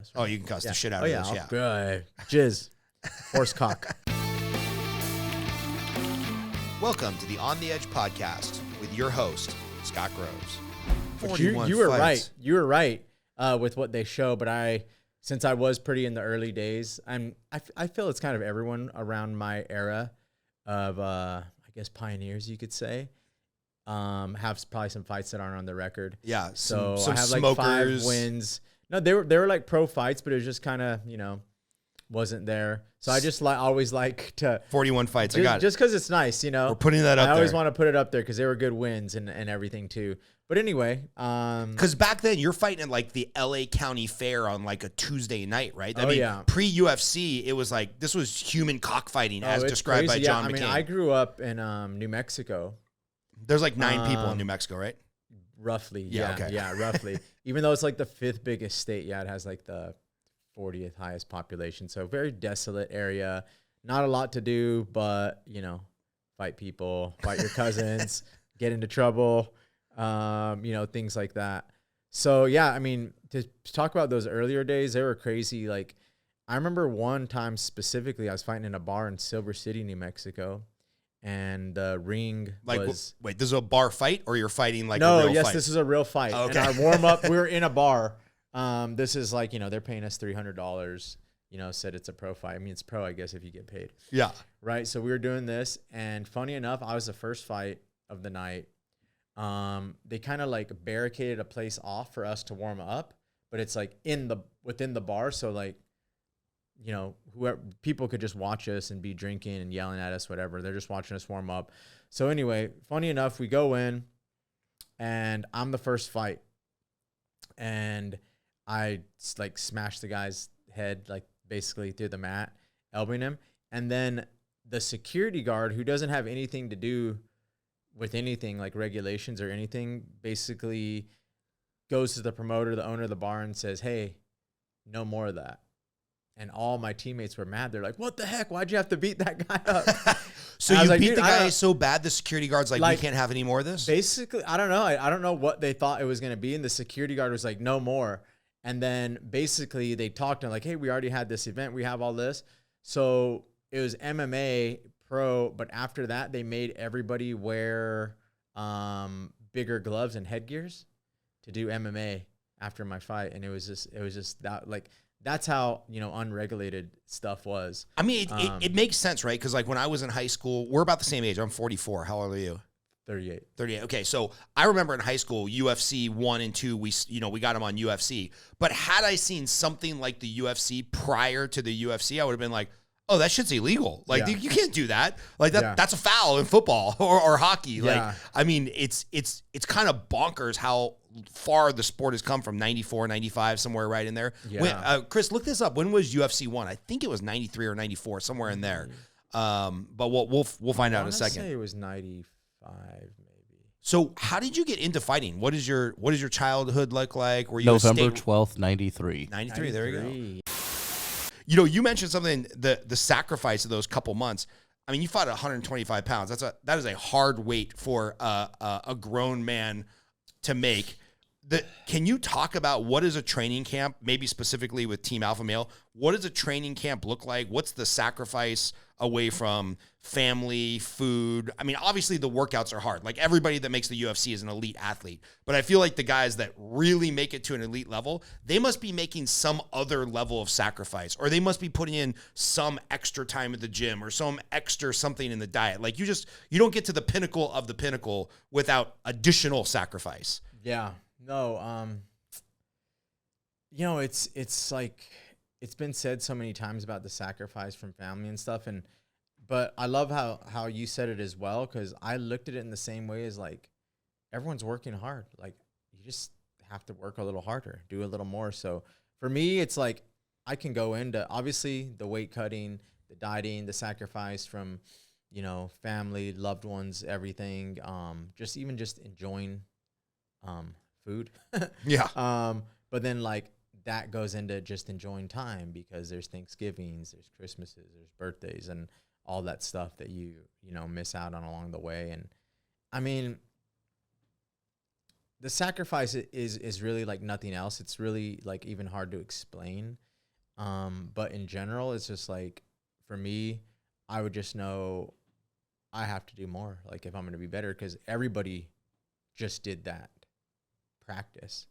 cuss. Right? Oh, you can cuss the shit out of those. Yeah. Good. Jizz. Horse cock. Welcome to the On the Edge podcast with your host, Scott Groves. You were right. You were right with what they show, but since I was pretty in the early days, I feel it's kind of everyone around my era of I guess pioneers, you could say, have probably some fights that aren't on the record. Yeah. So some I have like smokers. 5 wins. No, they were like pro fights, but it was just kind of, wasn't there. So I just always like to 41 fights. just, I got it. just because it's nice, We're putting that up there. I always want to put it up there because they were good wins and everything too. But anyway, because back then you're fighting at like the LA County Fair on like a Tuesday night, right? Yeah. Pre UFC, it was like this was human cockfighting as described by John McCain. I mean, I grew up in New Mexico. There's like 9 people in New Mexico, right? Roughly, Yeah, okay. Yeah, roughly. Even though it's like the 5th biggest state, it has like the 40th highest population. So very desolate area. Not a lot to do, but fight people, fight your cousins, get into trouble, things like that. So yeah, I mean, to talk about those earlier days, they were crazy. Like I remember one time specifically, I was fighting in a bar in Silver City, New Mexico. And the ring was... Wait, this is a bar fight or you're fighting like a real fight? This is a real fight. Okay. And our warm-up, we were in a bar. This is like, they're paying us $300, said it's a pro fight. I mean, it's pro, I guess, if you get paid. Yeah. Right? So we were doing this, and funny enough, I was the first fight of the night. They kind of like barricaded a place off for us to warm up, but it's like within the bar, so like, whoever people could just watch us and be drinking and yelling at us, whatever. They're just watching us warm up. So anyway, funny enough, we go in and I'm the first fight and I like smashed the guy's head, like basically through the mat, elbowing him. And then the security guard, who doesn't have anything to do with anything like regulations or anything, basically goes to the promoter, the owner of the bar, and says, "Hey, no more of that." And all my teammates were mad. They're like, "What the heck? Why'd you have to beat that guy up?" So you beat the guy so bad, the security guard's like, "We can't have any more of this?" Basically, I don't know. I don't know what they thought it was going to be. And the security guard was like, "No more." And then basically they talked to him like, "Hey, we already had this event. We have all this." So it was MMA pro. But after that, they made everybody wear bigger gloves and headgears to do MMA after my fight. And it was just that like, that's how, unregulated stuff was. I mean, it makes sense, right? Because like when I was in high school, we're about the same age. I'm 44. How old are you? 38. 38. Okay, so I remember in high school, UFC 1 and 2, we got them on UFC. But had I seen something like the UFC prior to the UFC, I would have been like, "Oh, that shit's illegal. Like you can't do that. Like that's a foul in football or hockey." Like I mean, it's kind of bonkers how far the sport has come from 94, 95, somewhere right in there. Yeah. Chris, look this up. When was UFC 1? I think it was 93 or 94, somewhere in there. But we'll find out in a second. I say it was 95 maybe. So how did you get into fighting? What is your childhood look like? Were you November 12th, 93. 93, there you go. You mentioned something, the sacrifice of those couple months. I mean, you fought at 125 pounds. That is a hard weight for a grown man to make. Can you talk about what is a training camp, maybe specifically with Team Alpha Male? What does a training camp look like? What's the sacrifice away from family, food? I mean, obviously the workouts are hard. Like everybody that makes the UFC is an elite athlete. But I feel like the guys that really make it to an elite level, they must be making some other level of sacrifice, or they must be putting in some extra time at the gym or some extra something in the diet. Like you don't get to the pinnacle of the pinnacle without additional sacrifice. Yeah. No, it's like, it's been said so many times about the sacrifice from family and stuff. But I love how you said it as well. 'Cause I looked at it in the same way as like, everyone's working hard. Like you just have to work a little harder, do a little more. So for me, it's like, I can go into obviously the weight cutting, the dieting, the sacrifice from, family, loved ones, everything. Just enjoying, food. Yeah. But then like that goes into just enjoying time because there's Thanksgivings, there's Christmases, there's birthdays and all that stuff that you miss out on along the way. And I mean, the sacrifice is really like nothing else. It's really like even hard to explain. But in general, it's just like, for me, I would just know I have to do more. Like if I'm going to be better, because everybody just did that practice,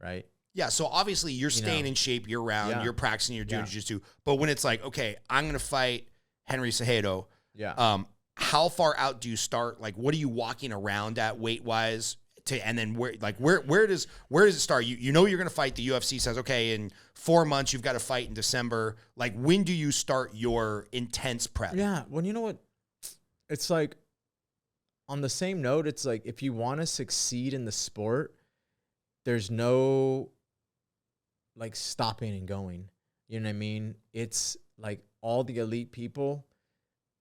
right? Yeah, so obviously you're staying in shape year round. Yeah. You're practicing. You're doing jiu-jitsu. But when it's like, okay, I'm going to fight Henry Cejudo. Yeah. How far out do you start? Like, what are you walking around at weight wise? And then where does it start? You know you're going to fight. The UFC says, okay, in 4 months you've got to fight in December. Like, when do you start your intense prep? Yeah. Well, you know what? It's like, on the same note, it's like, if you want to succeed in the sport, there's no like stopping and going. You know what I mean? It's like all the elite people,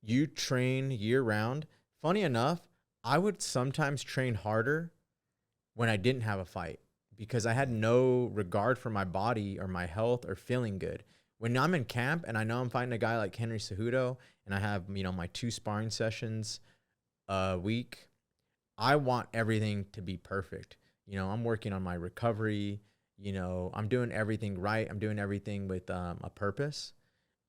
you train year round. Funny enough, I would sometimes train harder when I didn't have a fight because I had no regard for my body or my health or feeling good. When I'm in camp and I know I'm fighting a guy like Henry Cejudo and I have, my 2 sparring sessions a week, I want everything to be perfect. I'm working on my recovery. I'm doing everything right. I'm doing everything with a purpose.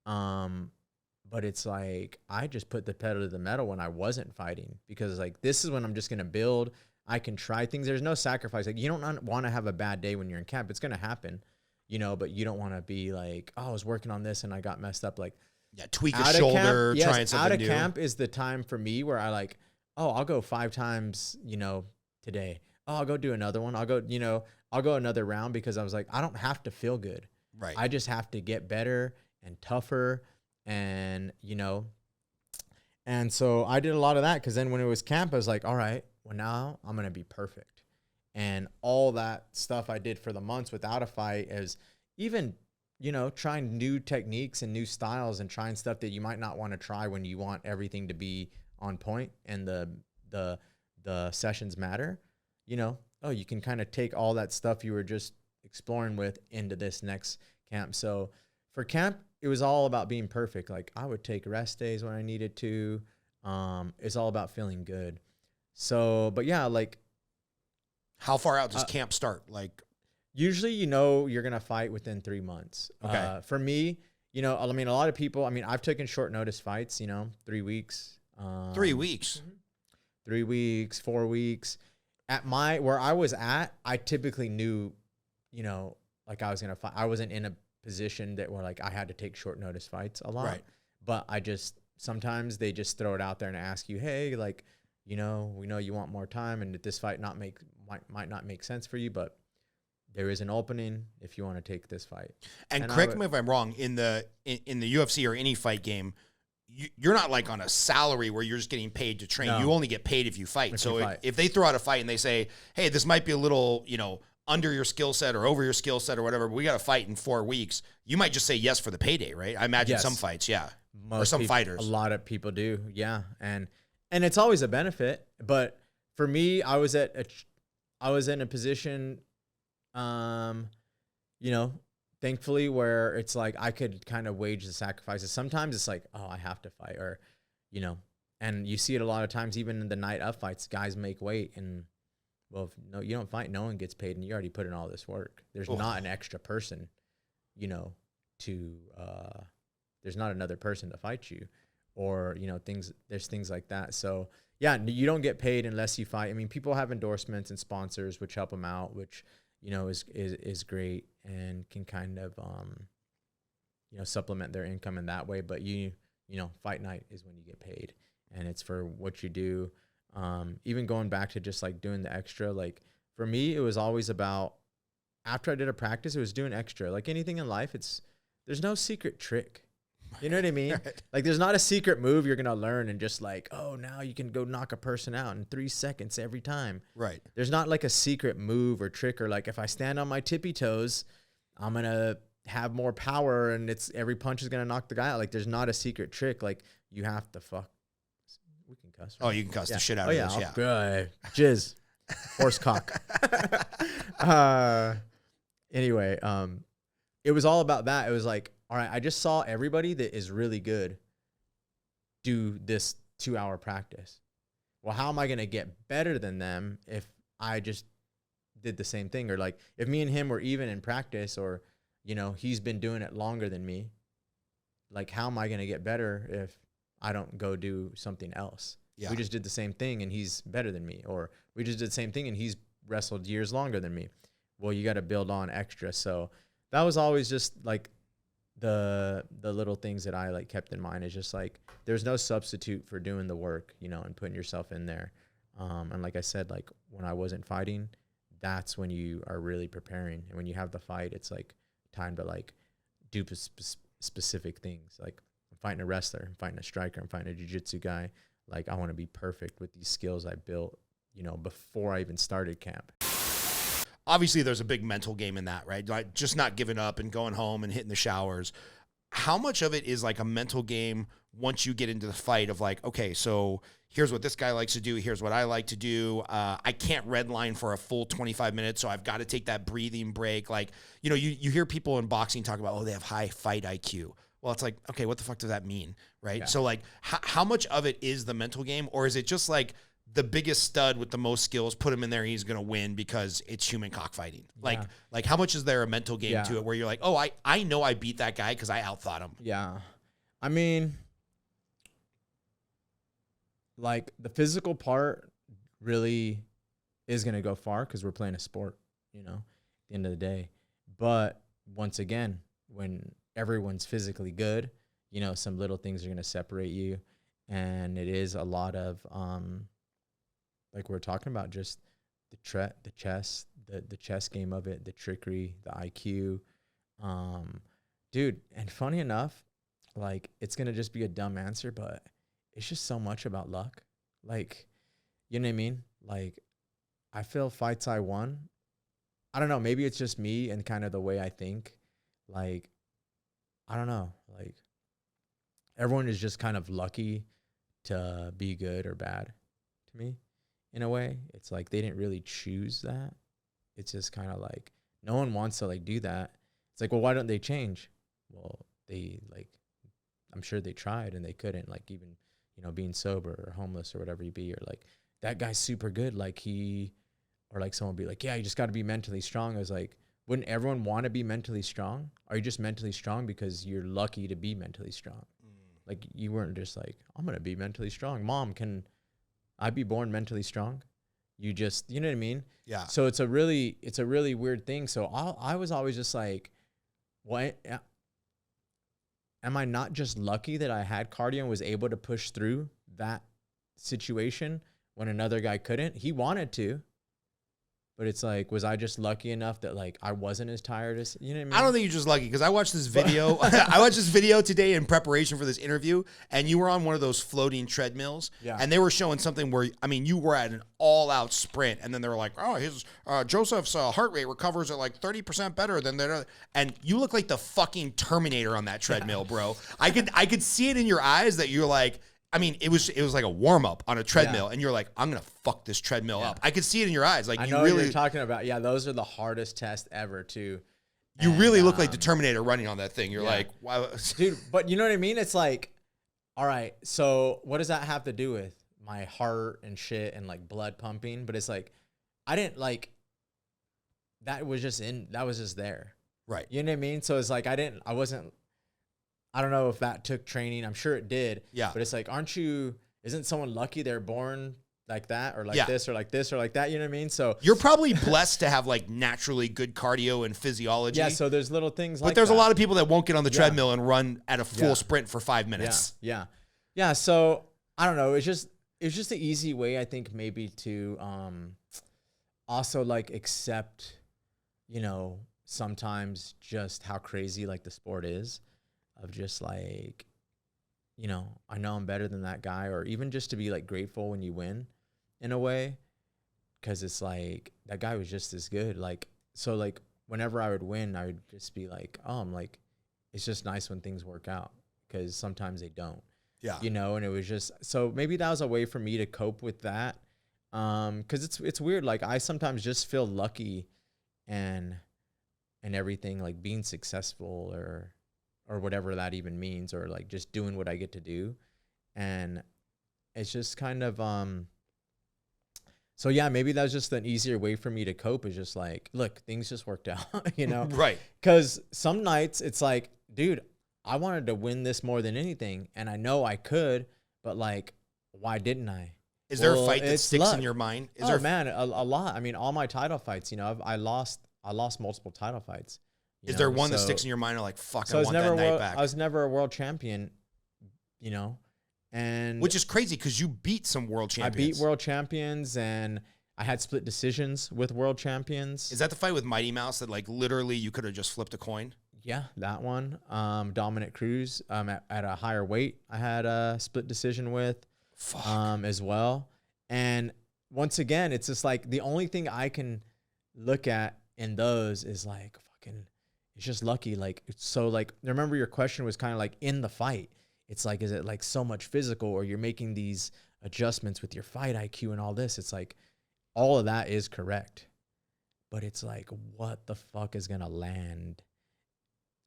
But it's like, I just put the pedal to the metal when I wasn't fighting because like, this is when I'm just going to build. I can try things. There's no sacrifice. Like, you don't want to have a bad day when you're in camp. It's going to happen, but you don't want to be like, oh, I was working on this and I got messed up. Like, tweak a shoulder, trying something out of new. camp is the time for me where I like, oh, I'll go 5 times, today. Oh, I'll go do another one. I'll go another round because I was like, I don't have to feel good. Right. I just have to get better and tougher and, and so I did a lot of that because then when it was camp, I was like, all right, well, now I'm going to be perfect. And all that stuff I did for the months without a fight is even, trying new techniques and new styles and trying stuff that you might not want to try when you want everything to be on point and the sessions matter, you can kind of take all that stuff you were just exploring with into this next camp. So for camp, it was all about being perfect. Like I would take rest days when I needed to. It's all about feeling good. So, but yeah, like how far out does camp start? Like usually, you're going to fight within 3 months. Okay. For me, a lot of people, I've taken short notice fights, 3 weeks. 3 weeks. 3 weeks, 4 weeks. Where I was at, I typically knew, like I was going to fight. I wasn't in a position that where like I had to take short notice fights a lot. Right. But sometimes they just throw it out there and ask you, hey, like, we know you want more time and that this fight might not make sense for you, but there is an opening if you want to take this fight. And correct me if I'm wrong, in the UFC or any fight game, you're not like on a salary where you're just getting paid to train. No. You only get paid if you fight. If they throw out a fight and they say, hey, this might be a little, under your skill set or over your skill set or whatever, but we got to fight in 4 weeks, you might just say yes for the payday, right? I imagine some fights, yeah. Or some fighters. A lot of people do, yeah. And it's always a benefit. But for me, I was in a position, thankfully, where it's like I could kind of wage the sacrifices. Sometimes it's like, oh, I have to fight, or, and you see it a lot of times, even in the night of fights, guys make weight, and well, if you don't fight, no one gets paid, and you already put in all this work. There's not an extra person, there's not another person to fight you, or there's things like that. So yeah, you don't get paid unless you fight. People have endorsements and sponsors which help them out, which is great and can kind of supplement their income in that way. But fight night is when you get paid, and it's for what you do. Even going back to just like doing the extra, like for me, it was always about, after I did a practice, it was doing extra. Like anything in life, there's no secret trick. You know what I mean? Right. Like there's not a secret move you're going to learn and just like, oh, now you can go knock a person out in 3 seconds every time. Right. There's not like a secret move or trick, or like if I stand on my tippy toes, I'm going to have more power and every punch is going to knock the guy out. Like there's not a secret trick. Like you have to we can cuss. Right? Oh, you can cuss the shit out of this. Yeah. Good. Jizz. Horse cock. Anyway, it was all about that. It was like, all right, I just saw everybody that is really good do this 2-hour practice. Well, how am I going to get better than them if I just did the same thing. Or like if me and him were even in practice, or, you know, he's been doing it longer than me, like how am I going to get better if I don't go do something else? Yeah. We just did the same thing and he's better than me. Or we just did the same thing and he's wrestled years longer than me. Well, you got to build on extra. So that was always just like the little things that I like kept in mind. Is just like there's no substitute for doing the work, you know, and putting yourself in there. And like I said, like when I wasn't fighting, that's when you are really preparing. And when you have the fight, it's like time to like do specific things. Like I'm fighting a wrestler, I'm fighting a striker, I'm fighting a jiu-jitsu guy. Like I want to be perfect with these skills I built, you know, before I even started camp. Obviously, there's a big mental game in that, right? Like just not giving up and going home and hitting the showers. How much of it is like a mental game once you get into the fight of like, okay, so here's what this guy likes to do. Here's what I like to do. I can't redline for a full 25 minutes, so I've got to take that breathing break. Like, you know, you hear people in boxing talk about, oh, they have high fight IQ. Well, it's like, okay, what the fuck does that mean, right? Yeah. So like how much of it is the mental game, or is it just like the biggest stud with the most skills, put him in there, he's going to win because it's human cockfighting? Yeah. Like how much is there a mental game to it where you're like, oh, I know I beat that guy because I outthought him? Yeah. I mean, like the physical part really is going to go far because we're playing a sport, you know, at the end of the day. But once again, when everyone's physically good, you know, some little things are going to separate you. And it is a lot of, like we're talking about, just the chess game of it, the trickery, the IQ. Dude, and funny enough, like it's going to just be a dumb answer, but it's just so much about luck. Like, you know what I mean? Like, I feel fights I won, I don't know, maybe it's just me and kind of the way I think. Like, I don't know. Like, everyone is just kind of lucky to be good or bad to me in a way. It's like they didn't really choose that. It's just kind of like no one wants to like do that. It's like, well, why don't they change? Well, they like, I'm sure they tried and they couldn't, like even, you know, being sober or homeless or whatever you be, or like that guy's super good. Like or like someone be like, yeah, you just got to be mentally strong. I was like, wouldn't everyone want to be mentally strong? Are you just mentally strong because you're lucky to be mentally strong? Like you weren't just like, I'm going to be mentally strong. Mom, can I be born mentally strong? You just, you know what I mean? Yeah. So it's a really weird thing. So I was always just like, what? Am I not just lucky that I had cardio and was able to push through that situation when another guy couldn't? He wanted to. But it's like, was I just lucky enough that like I wasn't as tired as, you know what I mean? I don't think you're just lucky because I watched this video. I watched this video today in preparation for this interview, and you were on one of those floating treadmills. Yeah. And they were showing something where, I mean, you were at an all-out sprint, and then they were like, oh, his Joseph's heart rate recovers at like 30% better than that. And you look like the fucking Terminator on that treadmill, bro. I could see it in your eyes that you're like, I mean, it was like a warm up on a treadmill, and you're like, I'm gonna fuck this treadmill up. I could see it in your eyes, like I you know really what you're talking about. Yeah, those are the hardest tests ever, too. You really look like the Terminator running on that thing. You're like, wow, dude. But you know what I mean? It's like, all right, so what does that have to do with my heart and shit and like blood pumping? But it's like, I didn't like. That was just there, right? You know what I mean? So it's like I don't know if that took training. I'm sure it did. Yeah. But it's like, isn't someone lucky they're born like that or like this or like this or like that? You know what I mean? So you're probably blessed to have like naturally good cardio and physiology. Yeah. So there's little things like that. But there's a lot of people that won't get on the treadmill and run at a full sprint for 5 minutes. Yeah. So I don't know. It's just the easy way, I think, maybe to also like accept, you know, sometimes just how crazy like the sport is. Of just like, you know, I know I'm better than that guy, or even just to be like grateful when you win in a way. Cause it's like, that guy was just as good. Like, so like whenever I would win, I would just be like, oh, I'm like, it's just nice when things work out. Cause sometimes they don't, you know? And it was just, so maybe that was a way for me to cope with that. Cause it's weird. Like I sometimes just feel lucky and everything, like being successful or whatever that even means, or like just doing what I get to do. And it's just kind of, So yeah, maybe that was just an easier way for me to cope. Is just like, look, things just worked out, you know? Right. Because some nights it's like, dude, I wanted to win this more than anything, and I know I could, but like, why didn't I? Is there a fight that sticks in your mind? Man, a lot. I mean, all my title fights, you know, I lost multiple title fights. Is there one that sticks in your mind, or like, fuck, I want that night back? I was never a world champion, you know, and which is crazy because you beat some world champions. I beat world champions, and I had split decisions with world champions. Is that the fight with Mighty Mouse that like literally you could have just flipped a coin? Yeah, that one. Dominic Cruz at a higher weight, I had a split decision with as well. And once again, it's just like the only thing I can look at in those is like fucking, it's just lucky. Like, it's so like, remember your question was kind of like in the fight. It's like, is it like so much physical, or you're making these adjustments with your fight IQ and all this? It's like, all of that is correct. But it's like, what the fuck is going to land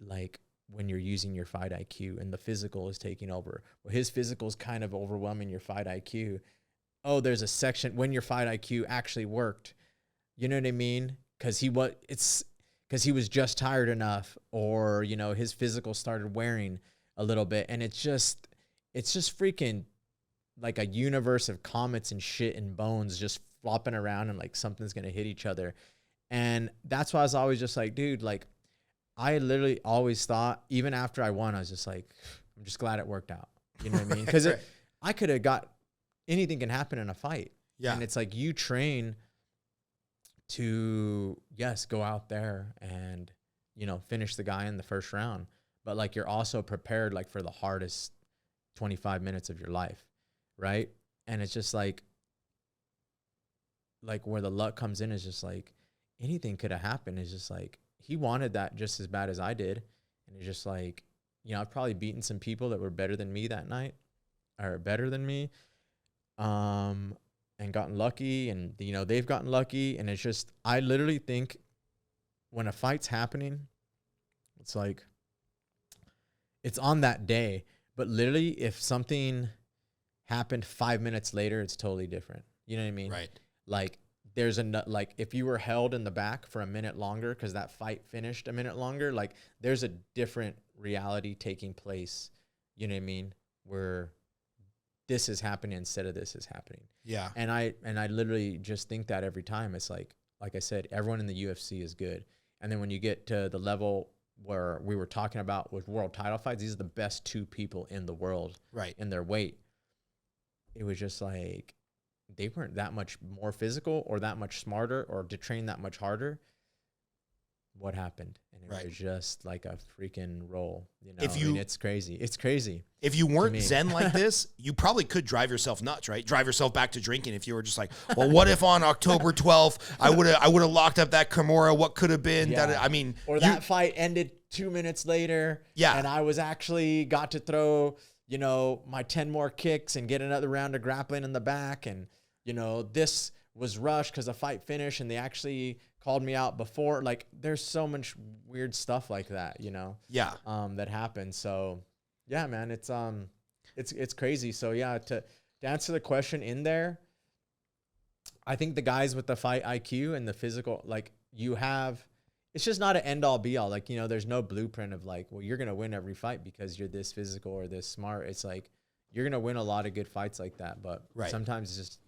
like when you're using your fight IQ and the physical is taking over? Well, his physical is kind of overwhelming your fight IQ. Oh, there's a section when your fight IQ actually worked. You know what I mean? Because he was just tired enough, or, you know, his physical started wearing a little bit. And it's just freaking like a universe of comets and shit and bones just flopping around, and like something's going to hit each other. And that's why I was always just like, dude, like I literally always thought, even after I won, I was just like, I'm just glad it worked out. You know what I mean? Because I could have got, anything can happen in a fight. Yeah. And it's like, you train to, yes, go out there and, you know, finish the guy in the first round. But like, you're also prepared like for the hardest 25 minutes of your life. Right. And it's just like where the luck comes in is just like anything could have happened. It's just like, he wanted that just as bad as I did. And it's just like, you know, I've probably beaten some people that were better than me that night, or better than me. And gotten lucky, and, you know, they've gotten lucky. And it's just, I literally think when a fight's happening, it's like, it's on that day, but literally if something happened 5 minutes later, it's totally different. You know what I mean? Right. Like like if you were held in the back for a minute longer, cause that fight finished a minute longer, like there's a different reality taking place. You know what I mean? Where this is happening instead of this is happening. Yeah. And I literally just think that every time. It's like I said, everyone in the UFC is good. And then when you get to the level where we were talking about with world title fights, these are the best two people in the world, right, in their weight. It was just like, they weren't that much more physical or that much smarter or to train that much harder. What happened? And it was just like a freaking roll. You know, I mean, it's crazy. It's crazy. If you weren't zen like this, you probably could drive yourself nuts, right? Drive yourself back to drinking if you were just like, well, what if on October 12th I would have locked up that Kimura? What could have been? Yeah. That, I mean, or that fight ended 2 minutes later. Yeah. And I was actually got to throw, you know, my 10 more kicks and get another round of grappling in the back. And, you know, this was rushed because the fight finished and they actually called me out before. Like, there's so much weird stuff like that, you know? Yeah. That happened. So yeah, man, it's crazy. So yeah, to answer the question in there, I think the guys with the fight IQ and the physical, like, it's just not an end all be all. Like, you know, there's no blueprint of like, well, you're going to win every fight because you're this physical or this smart. It's like, you're going to win a lot of good fights like that. But sometimes it's just,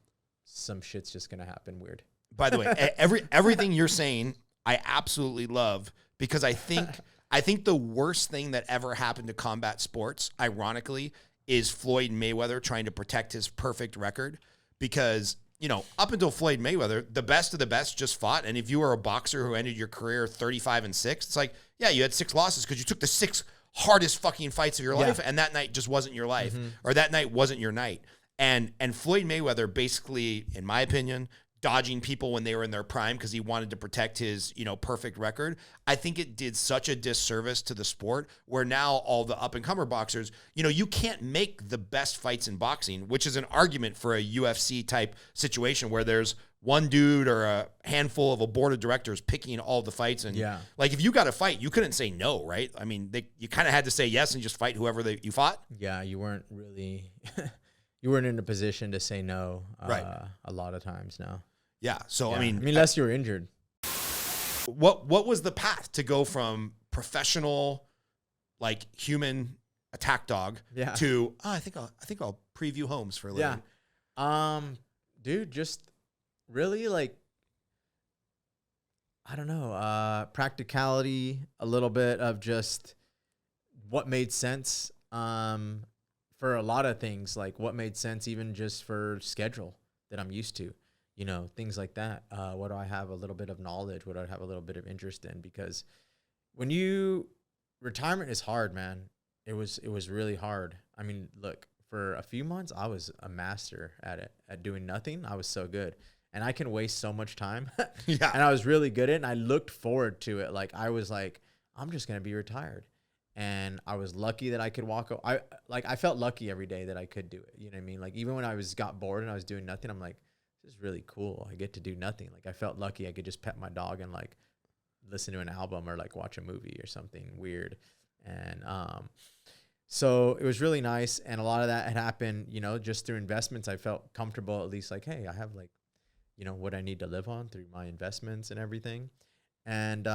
some shit's just going to happen weird. By the way, everything you're saying, I absolutely love, because I think the worst thing that ever happened to combat sports, ironically, is Floyd Mayweather trying to protect his perfect record. Because, you know, up until Floyd Mayweather, the best of the best just fought. And if you were a boxer who ended your career 35-6, it's like, yeah, you had 6 losses because you took the 6 hardest fucking fights of your life, and that night just wasn't your life, or that night wasn't your night. And Floyd Mayweather basically, in my opinion, dodging people when they were in their prime because he wanted to protect his, you know, perfect record. I think it did such a disservice to the sport, where now all the up-and-comer boxers, you know, you can't make the best fights in boxing, which is an argument for a UFC type situation where there's one dude or a handful of a board of directors picking all the fights. And like, if you got a fight, you couldn't say no, right? I mean, you kind of had to say yes and just fight whoever you fought. Yeah, you weren't really, you weren't in a position to say no a lot of times now. Yeah. So, Yeah. I mean, unless you were injured. what was the path to go from professional, like human attack dog Yeah. to, I think I'll preview homes for a living. Yeah. Dude, just really like, I don't know, practicality, a little bit of just what made sense for a lot of things, like what made sense even just for schedule that I'm used to, you know, things like that. What do I have a little bit of knowledge? What do I have a little bit of interest in? Because retirement is hard, man. It was really hard. I mean, look, for a few months, I was a master at it, at doing nothing. I was so good. And I can waste so much time. Yeah. And I was really good at it. And I looked forward to it. Like, I was like, I'm just going to be retired. And I was lucky that I could I felt lucky every day that I could do it. You know what I mean? Like, even when got bored and I was doing nothing, I'm like, this is really cool. I get to do nothing. Like, I felt lucky I could just pet my dog and like listen to an album or like watch a movie or something weird. And, so it was really nice. And a lot of that had happened, you know, just through investments. I felt comfortable, at least like, hey, I have like, you know, what I need to live on through my investments and everything. And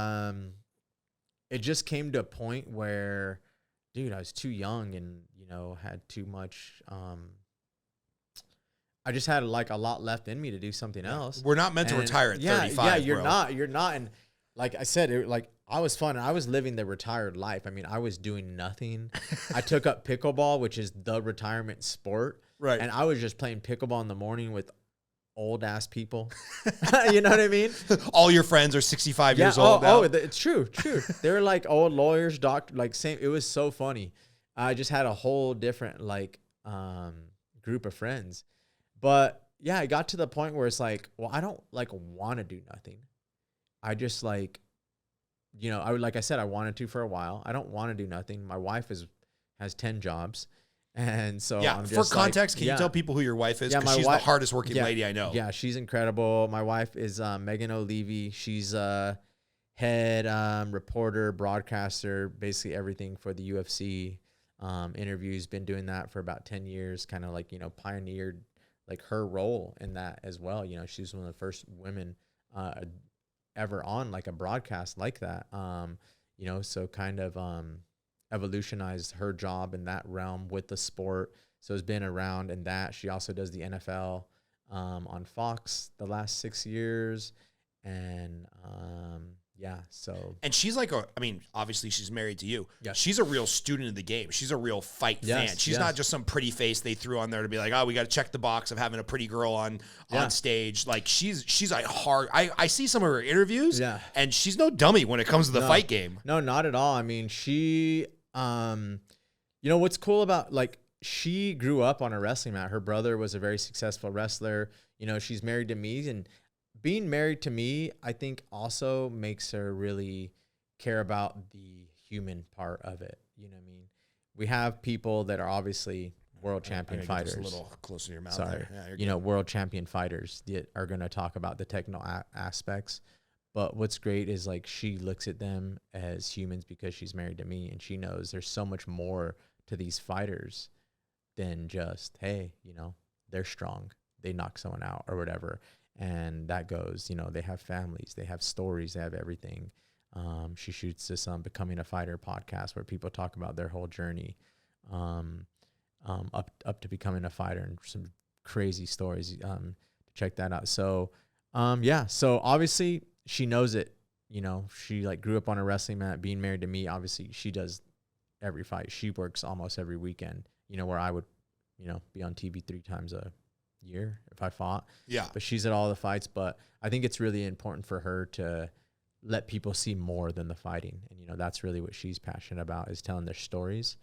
it just came to a point where, dude, I was too young and, you know, had too much. I just had like a lot left in me to do something else. We're not meant to retire at 35. Yeah, you're bro. you're not. And like I said, like I was fun. I was living the retired life. I mean, I was doing nothing. I took up pickleball, which is the retirement sport. Right. And I was just playing pickleball in the morning with old ass people. You know what I mean? All your friends are 65 years old now. It's true. They're like old lawyers, doctor, like same. It was so funny. I just had a whole different like group of friends. But yeah, I got to the point where it's like, well, I don't like want to do nothing. I just like, you know, like I said, I wanted to for a while. I don't want to do nothing. My wife has 10 jobs. And so yeah, I'm for just context, like, can you tell people who your wife is? Yeah, Because she's the hardest working lady I know. Yeah, she's incredible. My wife is Megan O'Leary. She's a head reporter, broadcaster, basically everything for the UFC. Interviews, been doing that for about 10 years, kind of like, you know, pioneered like her role in that as well. You know, she's one of the first women ever on like a broadcast like that. You know, so kind of evolutionized her job in that realm with the sport. So it's been around in that. She also does the NFL on Fox the last 6 years. And yeah, so. And she's like, I mean, obviously she's married to you. Yeah. She's a real student of the game. She's a real fight fan. She's not just some pretty face they threw on there to be like, oh, we got to check the box of having a pretty girl on stage. Like she's a hard, I see some of her interviews and she's no dummy when it comes to the fight game. No, not at all. I mean, she, you know, what's cool about like, she grew up on a wrestling mat. Her brother was a very successful wrestler. You know, she's married to me, and being married to me, I think also makes her really care about the human part of it. You know what I mean? We have people that are obviously world champion fighters. Just a little closer to your mouth. Sorry. Yeah, you know, world champion fighters that are going to talk about the technical aspects. But what's great is like she looks at them as humans because she's married to me, and she knows there's so much more to these fighters than just, hey, you know, they're strong. They knock someone out or whatever. And that goes, you know, they have families, they have stories, they have everything. She shoots this Becoming a Fighter podcast where people talk about their whole journey up to becoming a fighter, and some crazy stories. Check that out. So, yeah, so obviously she knows it. You know, she like grew up on a wrestling mat, being married to me. Obviously, she does every fight. She works almost every weekend, you know, where I would, you know, be on TV 3 times a year if I fought. Yeah. But she's at all the fights. But I think it's really important for her to let people see more than the fighting. And, you know, that's really what she's passionate about, is telling their stories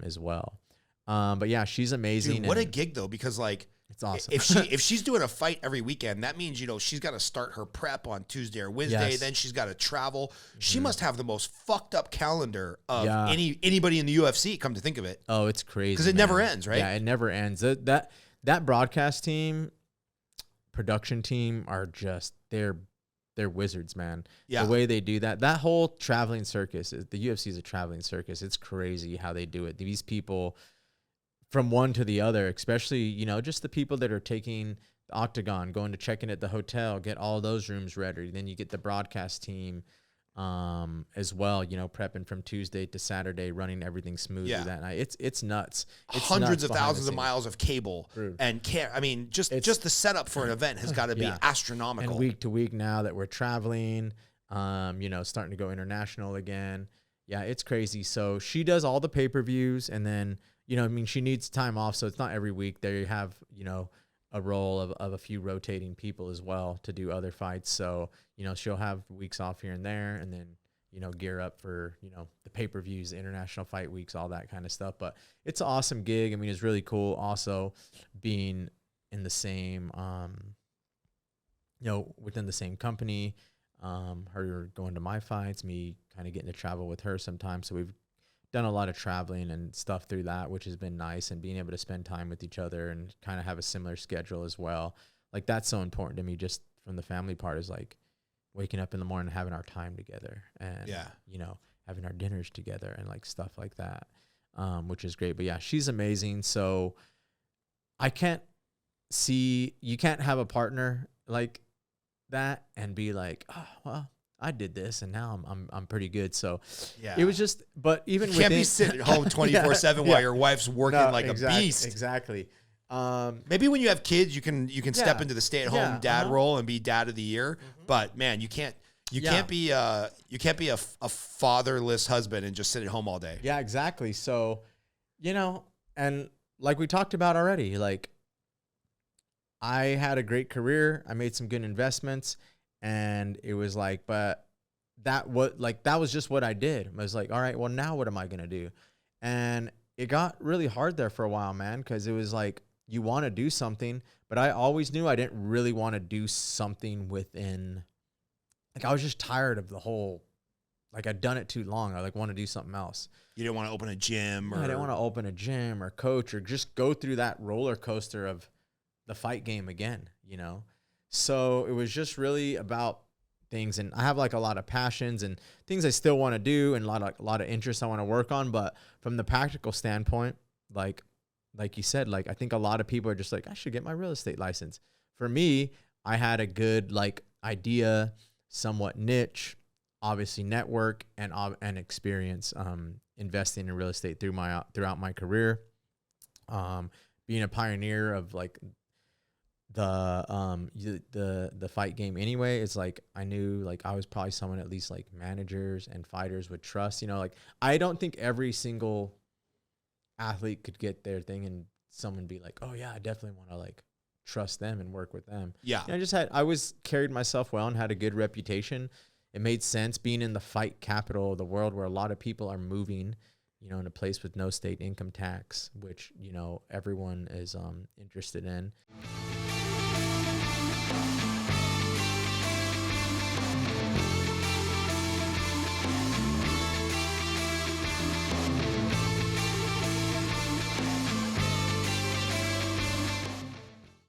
as well. But yeah, she's amazing. Dude, what a gig though, because like, it's awesome. If she's doing a fight every weekend, that means, you know, she's got to start her prep on Tuesday or Wednesday. Yes. Then she's got to travel. Mm-hmm. She must have the most fucked up calendar of anybody in the UFC, come to think of it. Oh, it's crazy. Because it never ends, right? Yeah, it never ends. That broadcast team, production team are just, they're wizards, man. Yeah. The way they do that whole traveling circus, the UFC is a traveling circus. It's crazy how they do it. These people, from one to the other, especially, you know, just the people that are taking Octagon, going to check in at the hotel, get all those rooms ready. Then you get the broadcast team as well, you know, prepping from Tuesday to Saturday, running everything smoothly that night. It's nuts. It's Hundreds nuts of thousands of miles of cable and I mean, just the setup for an event has got to be astronomical. And week to week now that we're traveling, you know, starting to go international again. Yeah, it's crazy. So she does all the pay-per-views, and then, you know, I mean, she needs time off, so it's not every week. There you have, you know, a role of a few rotating people as well to do other fights. So, you know, she'll have weeks off here and there, and then, you know, gear up for, you know, the pay-per-views, the international fight weeks, all that kind of stuff. But it's an awesome gig. I mean, it's really cool also being in the same, you know, within the same company, her going to my fights, me kind of getting to travel with her sometimes. So we've done a lot of traveling and stuff through that, which has been nice, and being able to spend time with each other and kind of have a similar schedule as well. Like, that's so important to me, just from the family part, is like waking up in the morning and having our time together, and, you know, having our dinners together and like stuff like that, which is great. But yeah, she's amazing. So you can't have a partner like that and be like, oh, well, I did this and now I'm pretty good. So it was just, but even you can't be sitting at home 24/7 while your wife's working a beast. Exactly. Maybe when you have kids, you can step into the stay-at-home dad role and be dad of the year. But man, you can't be a fatherless husband and just sit at home all day. Yeah, exactly. So, you know, and like we talked about already, like, I had a great career. I made some good investments, and it was like, but that was just what I did. I was like, all right, well, now what am I going to do? And it got really hard there for a while, man, because it was like, you want to do something, but I always knew I didn't really want to do something within, like, I was just tired of the whole, like, I'd done it too long. I like want to do something else. You didn't want to open a gym, or I didn't want to open a gym or coach or just go through that roller coaster of the fight game again, you know? So it was just really about things. And I have like a lot of passions and things I still want to do, and a lot of interests I want to work on. But from the practical standpoint, like you said, like, I think a lot of people are just like, I should get my real estate license. For me, I had a good like idea, somewhat niche, obviously network and experience investing in real estate throughout my career. Being a pioneer of like the fight game anyway, it's like I knew like I was probably someone at least like managers and fighters would trust. You know, like, I don't think every single athlete could get their thing and someone be like, oh yeah, I definitely want to like trust them and work with them. Yeah. And I was carried myself well and had a good reputation. It made sense being in the fight capital of the world, where a lot of people are moving, you know, in a place with no state income tax, which, you know, everyone is interested in.